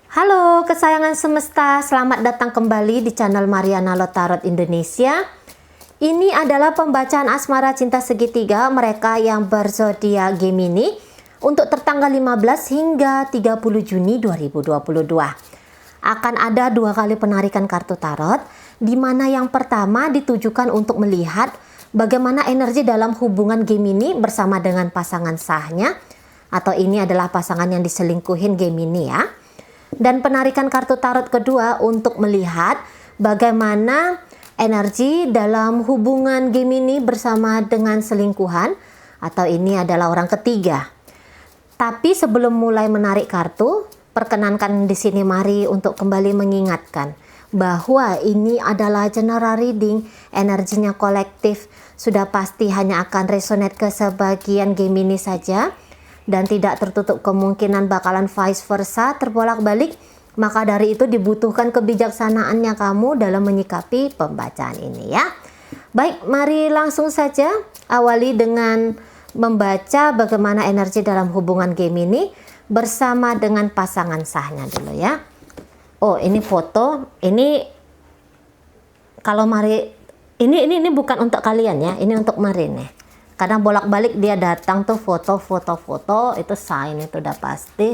Halo kesayangan semesta, selamat datang kembali di channel Mariana Lotarot Indonesia. Ini adalah pembacaan asmara cinta segitiga mereka yang berzodiak Gemini untuk tertanggal 15 hingga 30 Juni 2022. Akan ada 2 kali penarikan kartu tarot, di mana yang pertama ditujukan untuk melihat bagaimana energi dalam hubungan Gemini bersama dengan pasangan sahnya, atau ini adalah pasangan yang diselingkuhin Gemini ya. Dan penarikan kartu tarot kedua untuk melihat bagaimana energi dalam hubungan Gemini bersama dengan selingkuhan, atau ini adalah orang ketiga. Tapi sebelum mulai menarik kartu, perkenankan di sini mari untuk kembali mengingatkan bahwa ini adalah general reading, energinya kolektif, sudah pasti hanya akan resonate ke sebagian Gemini saja. Dan tidak tertutup kemungkinan bakalan vice versa terbolak-balik. Maka dari itu dibutuhkan kebijaksanaannya kamu dalam menyikapi pembacaan ini ya. Baik, mari langsung saja awali dengan membaca bagaimana energi dalam hubungan Gemini bersama dengan pasangan sahnya dulu ya. Oh, ini foto. Ini kalau mari ini bukan untuk kalian ya, ini untuk Mari nih. Kadang bolak-balik dia datang tuh foto itu sign, itu udah pasti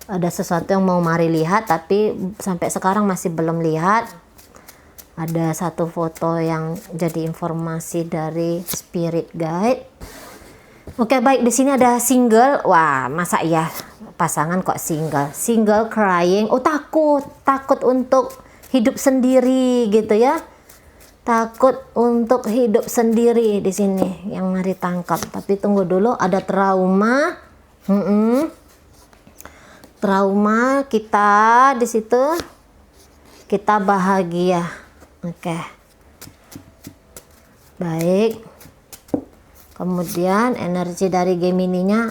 ada sesuatu yang mau Mari lihat, tapi sampai sekarang masih belum lihat. Ada satu foto yang jadi informasi dari spirit guide. Oke, baik, di sini ada single. Wah, masa ya pasangan kok single crying. Oh, takut untuk hidup sendiri gitu ya. Takut untuk hidup sendiri di sini yang Mari tangkap. Tapi tunggu dulu, ada trauma. Trauma kita di situ. Kita bahagia. Oke. Baik. Kemudian energi dari Gemininya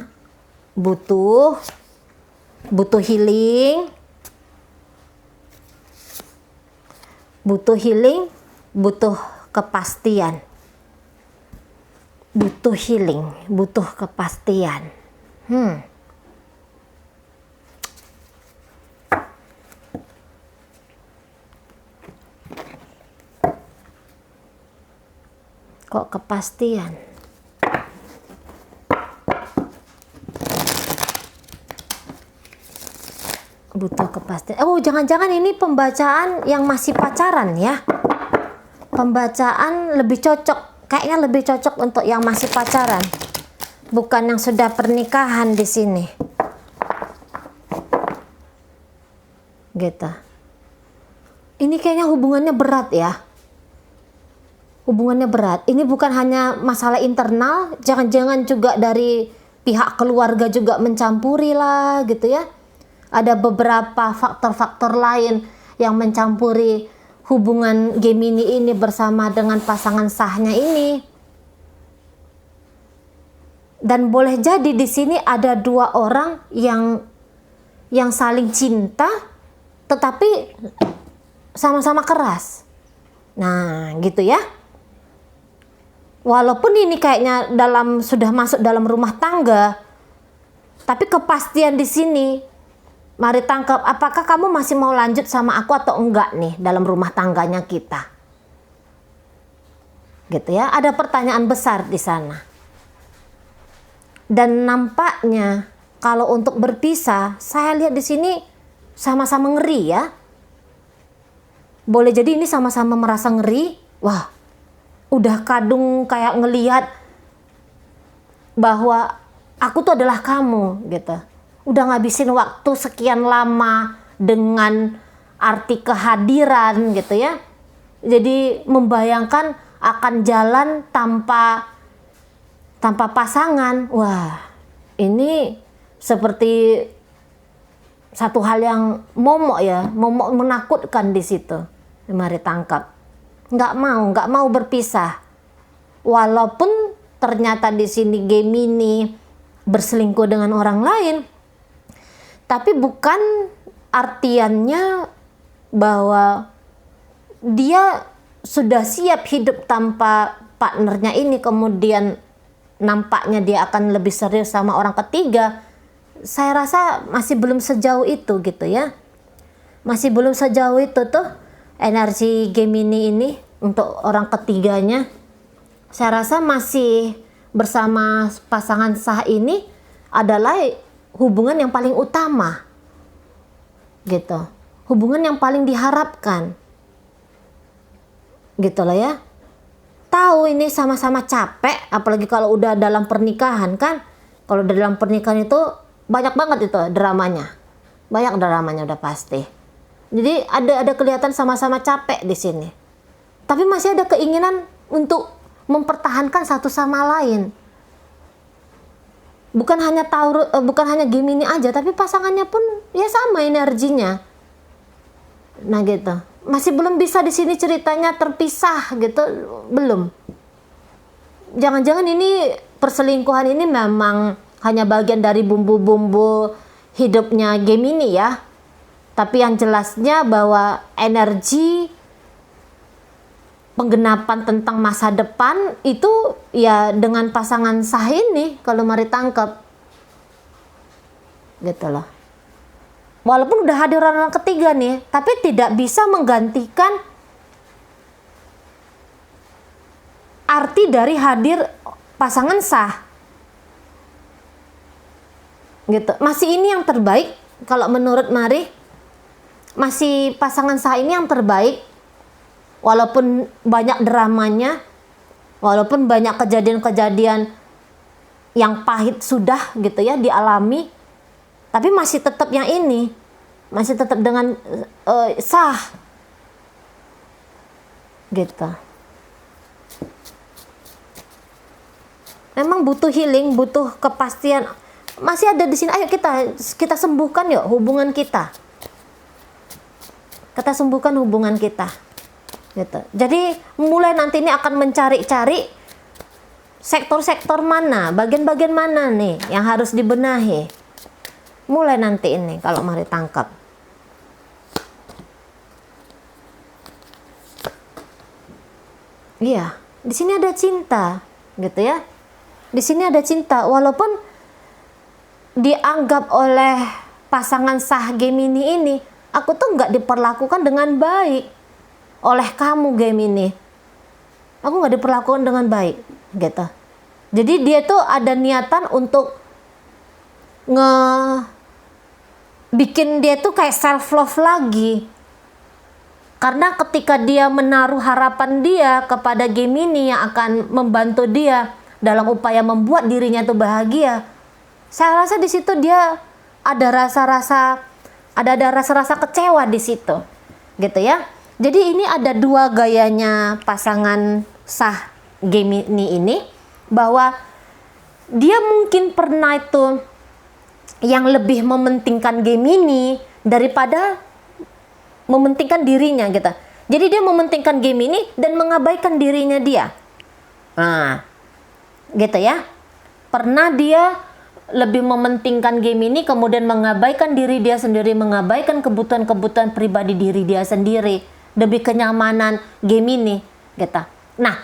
butuh healing. Butuh kepastian, butuh healing, butuh kepastian. Kok kepastian? Butuh kepastian. Oh, jangan-jangan ini pembacaan yang masih pacaran ya. Pembacaan lebih cocok, kayaknya lebih cocok untuk yang masih pacaran, bukan yang sudah pernikahan di sini. Gitu. Ini kayaknya hubungannya berat ya. Hubungannya berat. Ini bukan hanya masalah internal, jangan-jangan juga dari pihak keluarga juga mencampuri lah gitu ya. Ada beberapa faktor-faktor lain yang mencampuri hubungan Gemini ini bersama dengan pasangan sahnya ini. Dan boleh jadi di sini ada 2 orang yang saling cinta tetapi sama-sama keras. Nah, gitu ya. Walaupun ini kayaknya sudah masuk dalam rumah tangga, tapi kepastian di sini Mari tangkap, apakah kamu masih mau lanjut sama aku atau enggak nih dalam rumah tangganya kita? Gitu ya, ada pertanyaan besar di sana. Dan nampaknya kalau untuk berpisah, saya lihat di sini sama-sama ngeri ya. Boleh jadi ini sama-sama merasa ngeri. Wah, udah kadung kayak ngelihat bahwa aku tuh adalah kamu gitu. Udah ngabisin waktu sekian lama dengan arti kehadiran gitu ya. Jadi membayangkan akan jalan tanpa pasangan. Wah, ini seperti satu hal yang momok ya, momok menakutkan di situ. Mari tangkap. Nggak mau berpisah. Walaupun ternyata di sini Gemini berselingkuh dengan orang lain. Tapi bukan artiannya bahwa dia sudah siap hidup tanpa partnernya ini, kemudian nampaknya dia akan lebih serius sama orang ketiga. Saya rasa masih belum sejauh itu gitu ya. Masih belum sejauh itu tuh energi Gemini ini untuk orang ketiganya. Saya rasa masih bersama pasangan sah ini adalah hubungan yang paling utama gitu, hubungan yang paling diharapkan gitu lah ya. Tahu ini sama-sama capek, apalagi kalau udah dalam pernikahan kan. Kalau dalam pernikahan itu banyak banget itu dramanya, banyak dramanya udah pasti. Jadi ada kelihatan sama-sama capek di sini, tapi masih ada keinginan untuk mempertahankan satu sama lain. Bukan hanya Gemini aja, tapi pasangannya pun ya sama energinya. Nah gitu, masih belum bisa di sini ceritanya terpisah gitu, belum. Jangan-jangan ini perselingkuhan ini memang hanya bagian dari bumbu-bumbu hidupnya Gemini ya. Tapi yang jelasnya bahwa energi penggenapan tentang masa depan itu ya dengan pasangan sah ini kalau mari tangkap gitu loh. Walaupun udah hadir orang ketiga nih, tapi tidak bisa menggantikan arti dari hadir pasangan sah gitu. Masih ini yang terbaik kalau menurut Mari, masih pasangan sah ini yang terbaik. Walaupun banyak dramanya, walaupun banyak kejadian-kejadian yang pahit sudah gitu ya dialami, tapi masih tetap yang ini, masih tetap dengan sah gitu. Memang butuh healing, butuh kepastian. Masih ada di sini. Ayo kita sembuhkan yuk hubungan kita. Kita sembuhkan hubungan kita. Gitu. Jadi mulai nanti ini akan mencari-cari sektor-sektor mana, bagian-bagian mana nih yang harus dibenahi. Mulai nanti ini kalau mari tangkap. Iya, di sini ada cinta, gitu ya. Di sini ada cinta, walaupun dianggap oleh pasangan sah Gemini ini, aku tuh nggak diperlakukan dengan baik oleh kamu Gemini. Aku nggak diperlakukan dengan baik, gitu. Jadi dia tuh ada niatan untuk bikin dia tuh kayak self love lagi. Karena ketika dia menaruh harapan dia kepada Gemini yang akan membantu dia dalam upaya membuat dirinya tuh bahagia, saya rasa di situ dia ada rasa-rasa kecewa di situ, gitu ya. Jadi ini ada dua gayanya pasangan sah Gemini ini, bahwa dia mungkin pernah itu yang lebih mementingkan Gemini daripada mementingkan dirinya gitu. Jadi dia mementingkan Gemini dan mengabaikan dirinya dia. Nah, gitu ya. Pernah dia lebih mementingkan Gemini kemudian mengabaikan diri dia sendiri, mengabaikan kebutuhan-kebutuhan pribadi diri dia sendiri demi kenyamanan Gemini gitu. Nah,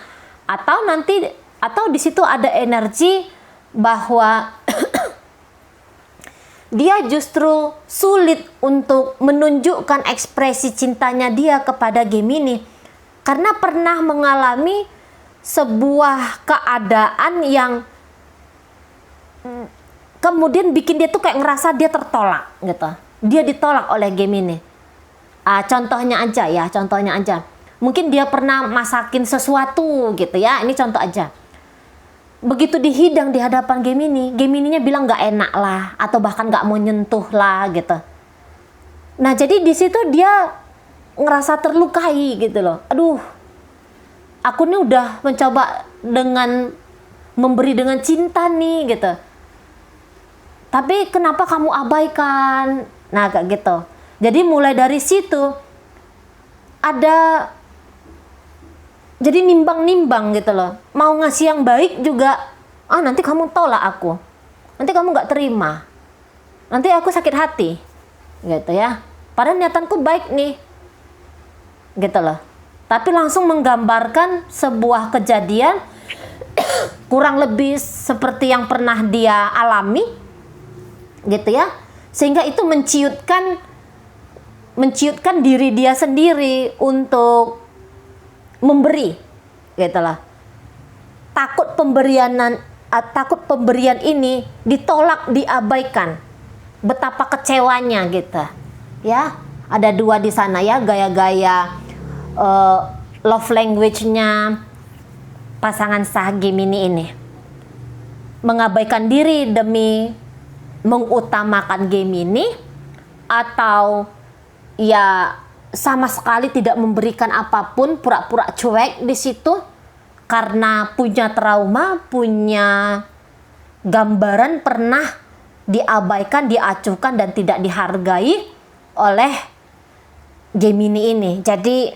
atau di situ ada energi bahwa dia justru sulit untuk menunjukkan ekspresi cintanya dia kepada Gemini karena pernah mengalami sebuah keadaan yang kemudian bikin dia tuh kayak ngerasa dia tertolak gitu. Dia ditolak oleh Gemini. Contohnya aja. Mungkin dia pernah masakin sesuatu gitu ya. Ini contoh aja. Begitu dihidang di hadapan Gemininya bilang nggak enak lah, atau bahkan nggak mau nyentuh lah gitu. Nah jadi di situ dia ngerasa terlukai gitu loh. Aduh, aku nih udah mencoba dengan memberi dengan cinta nih gitu. Tapi kenapa kamu abaikan? Nah kayak gitu. Jadi mulai dari situ ada jadi nimbang-nimbang gitu loh. Mau ngasih yang baik juga, nanti kamu tolak aku. Nanti kamu nggak terima. Nanti aku sakit hati. Gitu ya. Padahal niatanku baik nih. Gitu loh. Tapi langsung menggambarkan sebuah kejadian kurang lebih seperti yang pernah dia alami. Gitu ya. Sehingga itu menciutkan menciutkan diri dia sendiri untuk memberi, gitu lah. Takut pemberian ini ditolak, diabaikan. Betapa kecewanya gitu. Ya, ada dua di sana ya, gaya-gaya love language-nya pasangan sah Gemini ini. Mengabaikan diri demi mengutamakan Gemini, atau ya sama sekali tidak memberikan apapun, pura-pura cuek di situ karena punya trauma, punya gambaran pernah diabaikan, diacuhkan dan tidak dihargai oleh Gemini ini. Jadi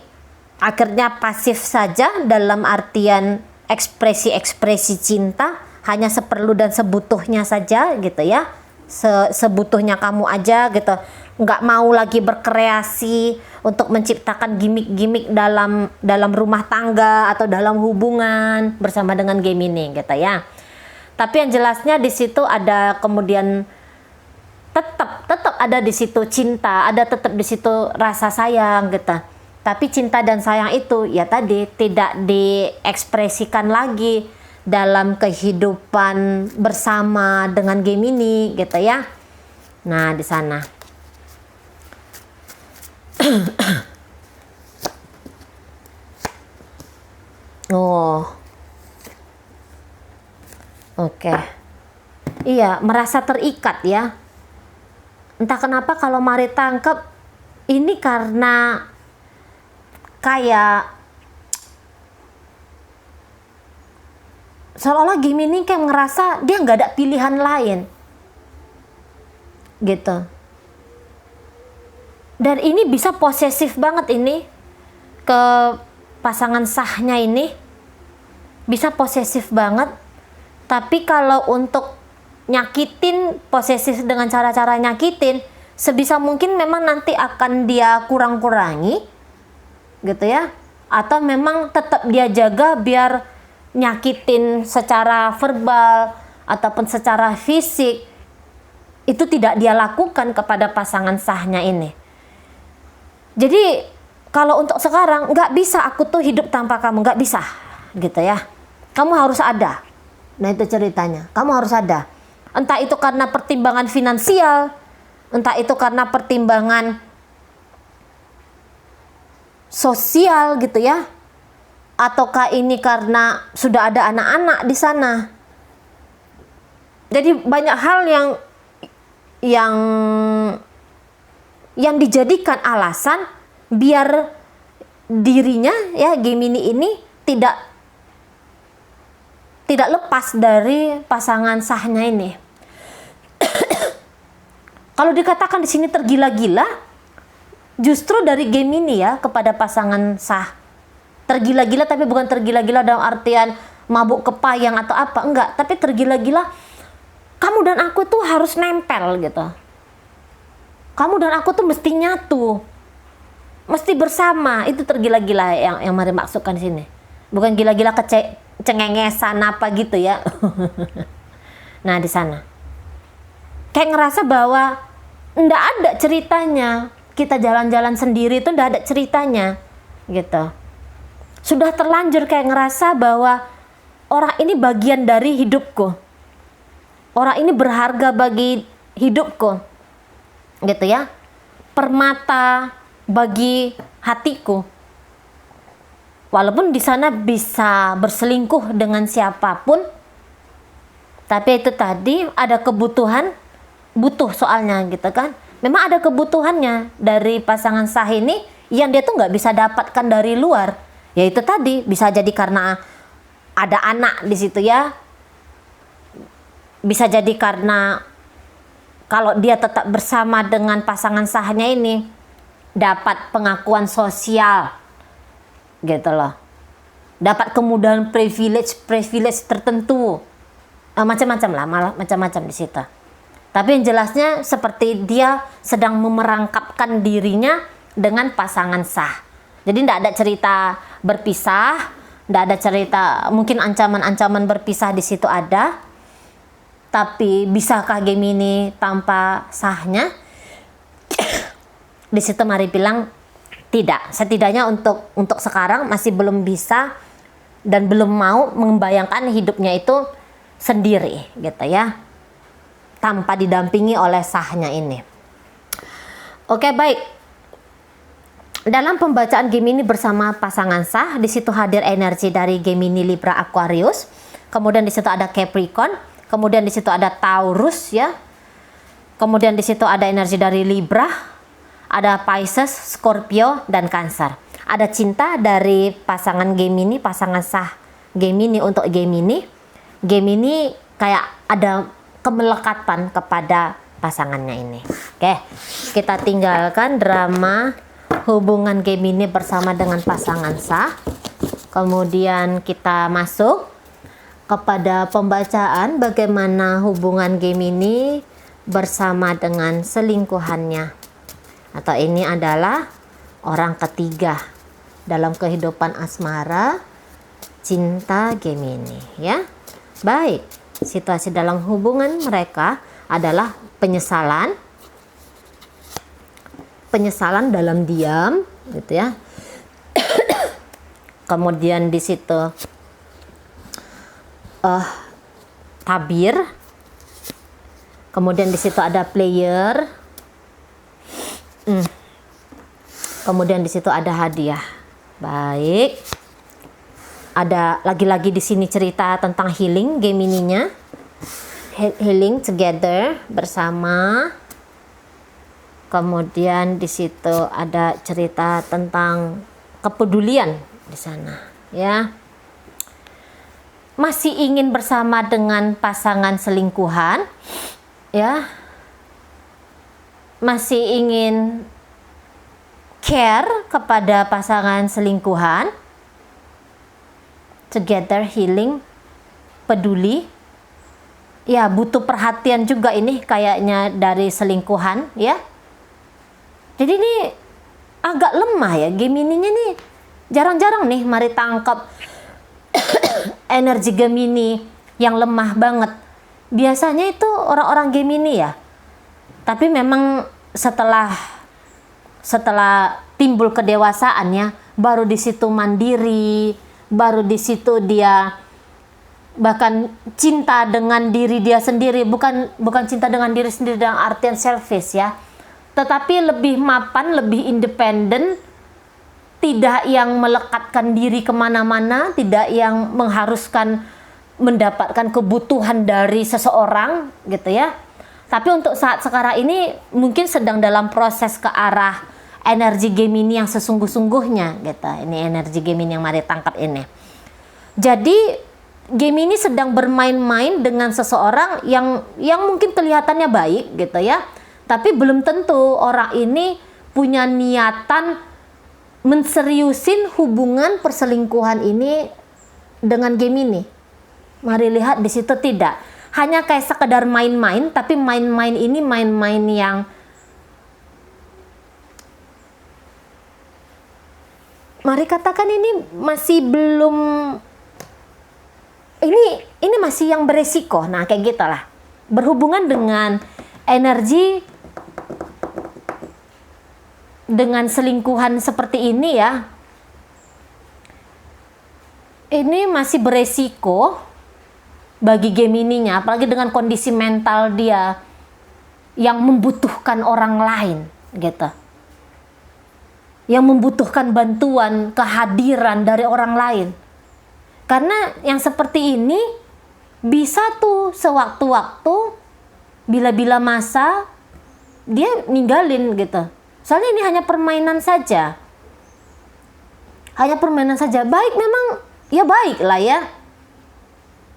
akhirnya pasif saja dalam artian ekspresi-ekspresi cinta hanya seperlu dan sebutuhnya saja gitu ya. Sebutuhnya kamu aja gitu, nggak mau lagi berkreasi untuk menciptakan gimmick-gimmick dalam rumah tangga atau dalam hubungan bersama dengan Gemini gitu ya. Tapi yang jelasnya di situ ada kemudian tetap ada di situ cinta, ada tetap di situ rasa sayang gitu. Tapi cinta dan sayang itu ya tadi tidak diekspresikan lagi dalam kehidupan bersama dengan Gemini gitu ya. Nah, di sana. Oh. Oke. Iya, merasa terikat ya. Entah kenapa kalau Mari tangkap ini karena kayak seolah-olah Gemini kayak ngerasa dia nggak ada pilihan lain gitu. Dan ini bisa posesif banget ini ke pasangan sahnya ini, bisa posesif banget. Tapi kalau untuk nyakitin, posesif dengan cara-cara nyakitin, sebisa mungkin memang nanti akan dia kurang-kurangi gitu ya, atau memang tetap dia jaga biar nyakitin secara verbal ataupun secara fisik itu tidak dia lakukan kepada pasangan sahnya ini. Jadi kalau untuk sekarang nggak bisa aku tuh hidup tanpa kamu, nggak bisa gitu ya. Kamu harus ada. Nah itu ceritanya, kamu harus ada. Entah itu karena pertimbangan finansial, entah itu karena pertimbangan sosial gitu ya, ataukah ini karena sudah ada anak-anak di sana. Jadi banyak hal yang dijadikan alasan biar dirinya ya Gemini ini tidak lepas dari pasangan sahnya ini. Kalau dikatakan di sini tergila-gila, justru dari Gemini ya kepada pasangan sah. Tergila-gila tapi bukan tergila-gila dalam artian mabuk kepayang atau apa, enggak, tapi tergila-gila kamu dan aku tuh harus nempel gitu. Kamu dan aku tuh mesti nyatu. Mesti bersama. Itu tergila-gila yang Mari maksudkan di sini. Bukan gila-gila cengengesan apa gitu ya. Nah, di sana. Kayak ngerasa bahwa ndak ada ceritanya. Kita jalan-jalan sendiri itu ndak ada ceritanya. Gitu. Sudah terlanjur kayak ngerasa bahwa orang ini bagian dari hidupku. Orang ini berharga bagi hidupku. Gitu ya. Permata bagi hatiku. Walaupun di sana bisa berselingkuh dengan siapapun, tapi itu tadi ada kebutuhan, butuh soalnya gitu kan. Memang ada kebutuhannya dari pasangan sah ini yang dia tuh nggak bisa dapatkan dari luar. Ya itu tadi bisa jadi karena ada anak di situ ya. Bisa jadi karena kalau dia tetap bersama dengan pasangan sahnya ini dapat pengakuan sosial gitu loh, dapat kemudahan privilege tertentu, macam-macam lah, malah macam-macam di situ. Tapi yang jelasnya seperti dia sedang memerangkapkan dirinya dengan pasangan sah. Jadi tidak ada cerita berpisah, tidak ada cerita mungkin ancaman-ancaman berpisah di situ ada. Tapi bisakah Gemini tanpa sahnya? Di situ Mari bilang tidak, setidaknya untuk sekarang masih belum bisa dan belum mau membayangkan hidupnya itu sendiri gitu ya, tanpa didampingi oleh sahnya ini. Oke, baik. Dalam pembacaan Gemini bersama pasangan sah, di situ hadir energi dari Gemini, Libra, Aquarius. Kemudian di situ ada Capricorn, kemudian di situ ada Taurus ya. Kemudian di situ ada energi dari Libra, ada Pisces, Scorpio, dan Cancer. Ada cinta dari pasangan Gemini, pasangan sah Gemini untuk Gemini. Gemini kayak ada kemelekatan kepada pasangannya ini. Oke, kita tinggalkan drama hubungan Gemini bersama dengan pasangan sah. Kemudian kita masuk kepada pembacaan bagaimana hubungan Gemini bersama dengan selingkuhannya. Atau ini adalah orang ketiga dalam kehidupan asmara cinta Gemini ya. Baik, situasi dalam hubungan mereka adalah penyesalan dalam diam gitu ya. Kemudian di situ tabir. Kemudian di situ ada player. Kemudian di situ ada hadiah. Baik. Ada lagi-lagi di sini cerita tentang healing Gemininya. Healing together bersama. Kemudian di situ ada cerita tentang kepedulian di sana, ya. Masih ingin bersama dengan pasangan selingkuhan, ya. Masih ingin care kepada pasangan selingkuhan. Together healing, peduli. Ya, butuh perhatian juga ini kayaknya dari selingkuhan, ya. Jadi ini agak lemah ya, Gemininya nih jarang-jarang nih Mari tangkap energi Gemini yang lemah banget. Biasanya itu orang-orang Gemini ya. Tapi memang setelah timbul kedewasaannya, baru di situ mandiri, baru di situ dia bahkan cinta dengan diri dia sendiri, bukan cinta dengan diri sendiri dalam artian selfish ya, tetapi lebih mapan, lebih independen, tidak yang melekatkan diri kemana-mana, tidak yang mengharuskan mendapatkan kebutuhan dari seseorang gitu ya. Tapi untuk saat sekarang ini mungkin sedang dalam proses ke arah energi Gemini yang sesungguh-sungguhnya gitu. Ini energi Gemini yang Mari tangkap ini. Jadi Gemini sedang bermain-main dengan seseorang yang mungkin kelihatannya baik gitu ya. Tapi belum tentu orang ini punya niatan menseriusin hubungan perselingkuhan ini dengan Gemini. Mari lihat di situ tidak. Hanya kayak sekedar main-main, tapi main-main ini main-main yang Mari katakan ini masih belum, ini masih yang beresiko. Nah, kayak gitulah. Berhubungan dengan energi dengan selingkuhan seperti ini ya. Ini masih beresiko bagi Gemininya, apalagi dengan kondisi mental dia yang membutuhkan orang lain gitu. Yang membutuhkan bantuan, kehadiran dari orang lain. Karena yang seperti ini bisa tuh sewaktu-waktu bila-bila masa dia ninggalin gitu. Soalnya ini hanya permainan saja. Hanya permainan saja. Baik memang ya baik lah ya.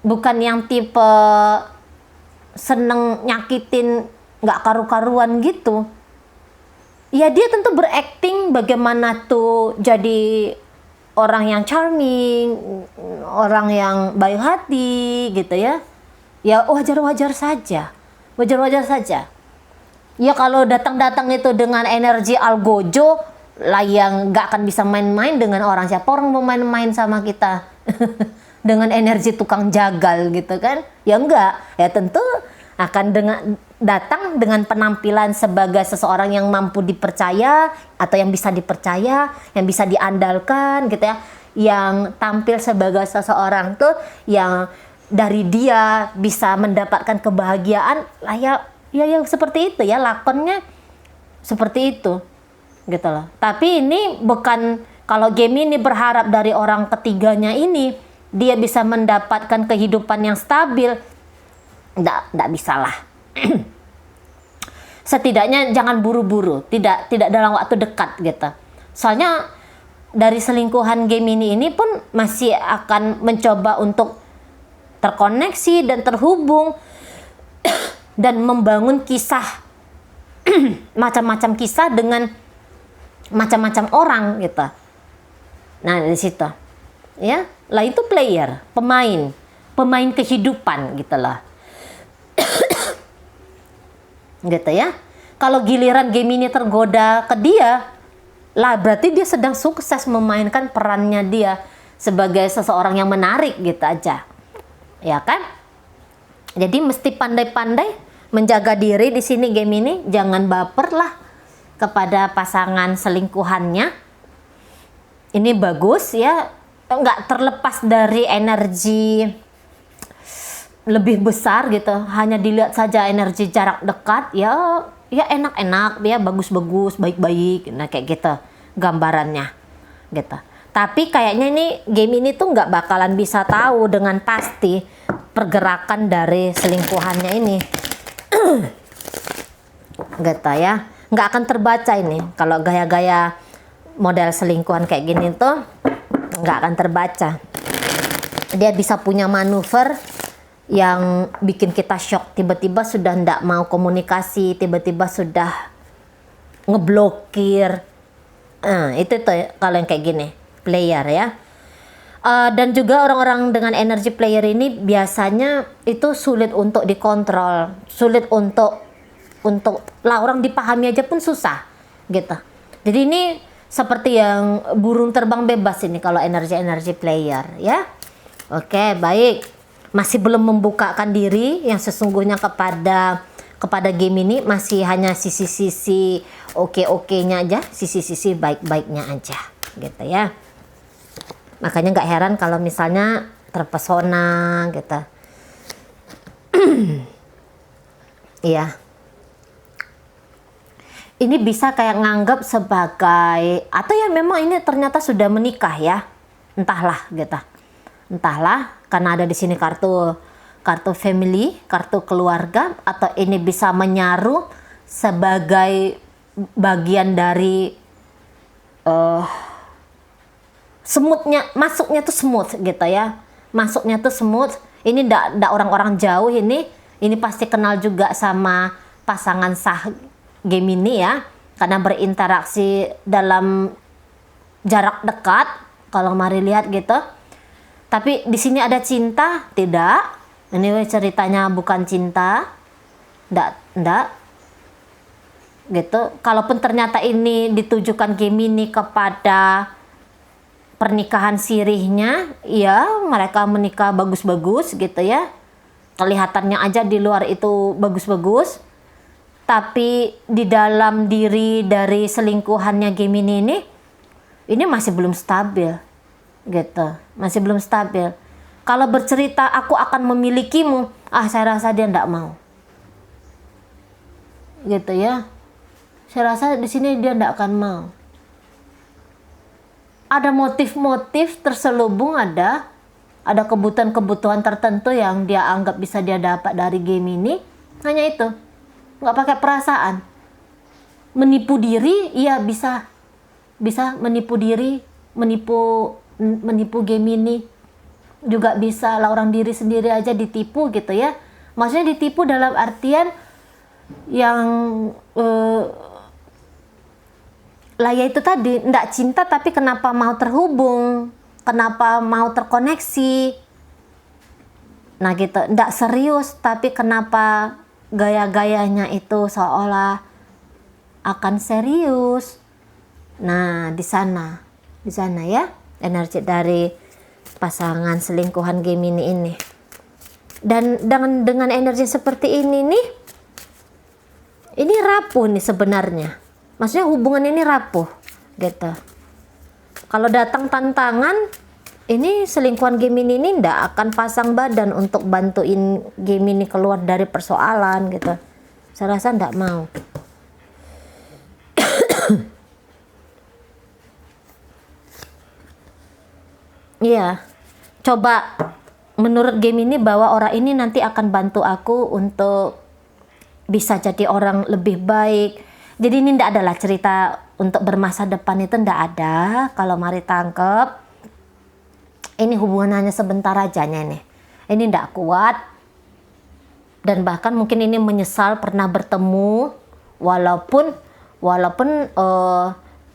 Bukan yang tipe seneng nyakitin gak karu-karuan gitu. Ya dia tentu berakting bagaimana tuh jadi orang yang charming, orang yang baik hati gitu ya. Ya wajar-wajar saja. Wajar-wajar saja. Ya kalau datang-datang itu dengan energi algojo lah yang gak akan bisa main-main dengan orang. Siapa orang mau main-main sama kita dengan energi tukang jagal gitu kan? Ya enggak. Ya tentu akan datang dengan penampilan sebagai seseorang yang mampu dipercaya atau yang bisa dipercaya, yang bisa diandalkan gitu ya, yang tampil sebagai seseorang tuh yang dari dia bisa mendapatkan kebahagiaan lah, ya seperti itu ya, lakonnya seperti itu gitu loh. Tapi ini bukan, kalau game ini berharap dari orang ketiganya ini dia bisa mendapatkan kehidupan yang stabil, nggak bisa lah. Setidaknya jangan buru-buru, tidak dalam waktu dekat gitu. Soalnya dari selingkuhan game ini pun masih akan mencoba untuk terkoneksi dan terhubung dan membangun kisah macam-macam kisah dengan macam-macam orang gitu. Nah dari situ ya, lah itu player, pemain kehidupan gitu lah. Gitu ya. Kalau giliran game ini tergoda ke dia, lah berarti dia sedang sukses memainkan perannya dia sebagai seseorang yang menarik gitu aja. Ya kan? Jadi mesti pandai-pandai menjaga diri di sini game ini, jangan baper lah kepada pasangan selingkuhannya. Ini bagus ya, nggak terlepas dari energi lebih besar gitu, hanya dilihat saja energi jarak dekat ya enak-enak, ya bagus-bagus, baik-baik, nah kayak gitu gambarannya gitu. Tapi kayaknya ini game ini tuh nggak bakalan bisa tahu dengan pasti pergerakan dari selingkuhannya ini. Gitu ya, nggak akan terbaca ini kalau gaya-gaya model selingkuhan kayak gini tuh nggak akan terbaca. Dia bisa punya manuver yang bikin kita shock, tiba-tiba sudah ndak mau komunikasi, tiba-tiba sudah ngeblokir. Itu tuh kalau yang kayak gini player ya. Dan juga orang-orang dengan energi player ini biasanya itu sulit untuk dikontrol, sulit untuk lah orang dipahami aja pun susah gitu. Jadi ini seperti yang burung terbang bebas ini kalau energi player ya. Oke, baik. Masih belum membukakan diri yang sesungguhnya kepada game ini, masih hanya sisi-sisi oke-okenya aja, sisi-sisi baik-baiknya aja gitu ya. Makanya nggak heran kalau misalnya terpesona gitu. Iya. Ini bisa kayak nganggap sebagai, atau ya memang ini ternyata sudah menikah ya, entahlah gitu. Entahlah, karena ada di sini kartu family, kartu keluarga, atau ini bisa menyaru sebagai bagian dari smoothnya, masuknya tuh smooth gitu ya, masuknya tuh smooth. Ini ndak orang-orang jauh ini pasti kenal juga sama pasangan sah game ini ya, karena berinteraksi dalam jarak dekat. Kalau mari lihat gitu. Tapi di sini ada cinta? Tidak. Ini ceritanya bukan cinta. Enggak. Gitu. Kalaupun ternyata ini ditujukan Gemini kepada pernikahan sirihnya, ya mereka menikah bagus-bagus gitu ya. Kelihatannya aja di luar itu bagus-bagus. Tapi di dalam diri dari selingkuhannya Gemini ini masih belum stabil. Gitu, masih belum stabil. Kalau bercerita aku akan memilikimu, saya rasa dia ndak mau. Gitu ya. Saya rasa di sini dia ndak akan mau. Ada motif-motif terselubung, ada kebutuhan-kebutuhan tertentu yang dia anggap bisa dia dapat dari game ini. Hanya itu, nggak pakai perasaan. Menipu diri, iya bisa menipu diri, menipu game ini juga bisa lah, orang diri sendiri aja ditipu gitu ya. Maksudnya ditipu dalam artian yang lah ya itu tadi, ndak cinta tapi kenapa mau terhubung, kenapa mau terkoneksi. Nah gitu, ndak serius tapi kenapa gaya-gayanya itu seolah akan serius. Nah di sana ya energi dari pasangan selingkuhan Gemini ini. Dan dengan energi seperti ini nih, ini rapuh nih sebenarnya. Maksudnya hubungan ini rapuh gitu. Kalau datang tantangan, ini selingkuhan Gemini ini ndak akan pasang badan untuk bantuin Gemini keluar dari persoalan gitu. Saya rasa ndak mau. Iya, coba menurut Gemini bahwa orang ini nanti akan bantu aku untuk bisa jadi orang lebih baik. Jadi ini ndak adalah cerita untuk bermasa depan, itu ndak ada. Kalau mari tangkep, ini hubungan hanya sebentar aja nih. Ini ndak kuat. Dan bahkan mungkin ini menyesal pernah bertemu, walaupun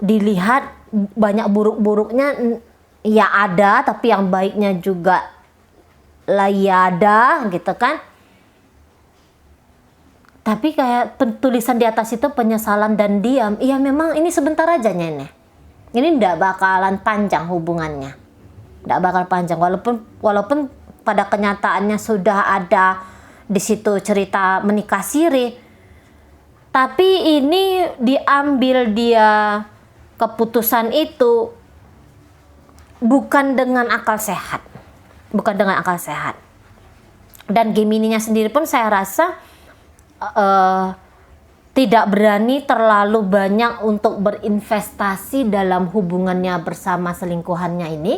dilihat banyak buruk-buruknya ya ada, tapi yang baiknya juga lah ya ada gitu kan. Tapi kayak tulisan di atas itu penyesalan dan diam. Iya memang ini sebentar aja nih. Ini ndak bakalan panjang hubungannya. Ndak bakal panjang, walaupun pada kenyataannya sudah ada di situ cerita menikah siri. Tapi ini diambil dia keputusan itu bukan dengan akal sehat. Bukan dengan akal sehat. Dan Gemininya sendiri pun saya rasa tidak berani terlalu banyak untuk berinvestasi dalam hubungannya bersama selingkuhannya ini.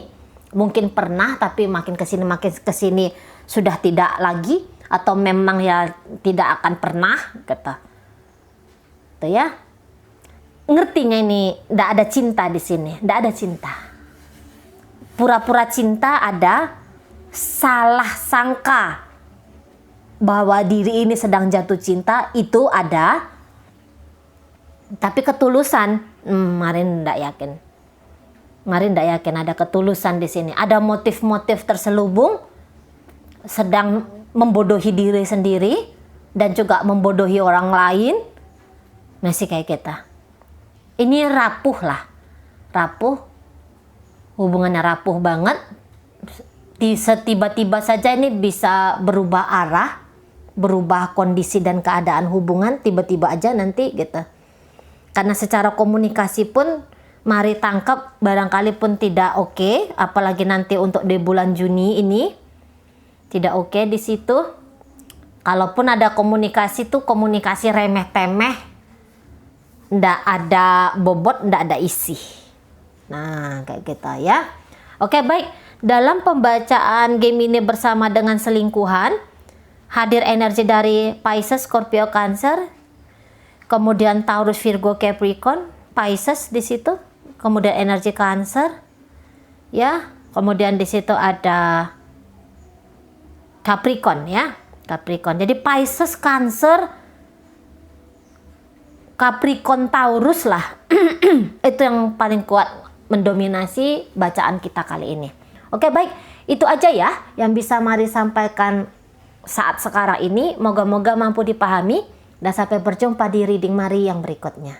Mungkin pernah, tapi makin kesini sudah tidak lagi, atau memang ya tidak akan pernah gitu. Tuh ya. Ngerti nggak ini? Nggak ada cinta di sini, nggak ada cinta. Pura-pura cinta ada, salah sangka bahwa diri ini sedang jatuh cinta itu ada, tapi ketulusan, Marin nggak yakin. Marin nggak yakin ada ketulusan di sini. Ada motif-motif terselubung, sedang membodohi diri sendiri dan juga membodohi orang lain. Masih kayak kita. Ini rapuh lah, rapuh. Hubungannya rapuh banget. Tiba-tiba saja ini bisa berubah arah, berubah kondisi dan keadaan hubungan tiba-tiba aja nanti gitu. Karena secara komunikasi pun mari tangkap barangkali pun tidak oke, apalagi nanti untuk di bulan Juni ini tidak oke di situ. Kalaupun ada komunikasi tuh komunikasi remeh-temeh, ndak ada bobot, ndak ada isi. Nah, kayak gitu ya. Oke, baik. Dalam pembacaan Gemini bersama dengan selingkuhan, hadir energi dari Pisces, Scorpio, Cancer, kemudian Taurus, Virgo, Capricorn, Pisces di situ, kemudian energi Cancer, ya, kemudian di situ ada Capricorn ya, Capricorn. Jadi Pisces, Cancer, Capricorn, Taurus lah, itu yang paling kuat mendominasi bacaan kita kali ini. Oke, baik, itu aja ya yang bisa Mari sampaikan saat sekarang ini. Moga-moga mampu dipahami dan sampai berjumpa di reading Mari yang berikutnya.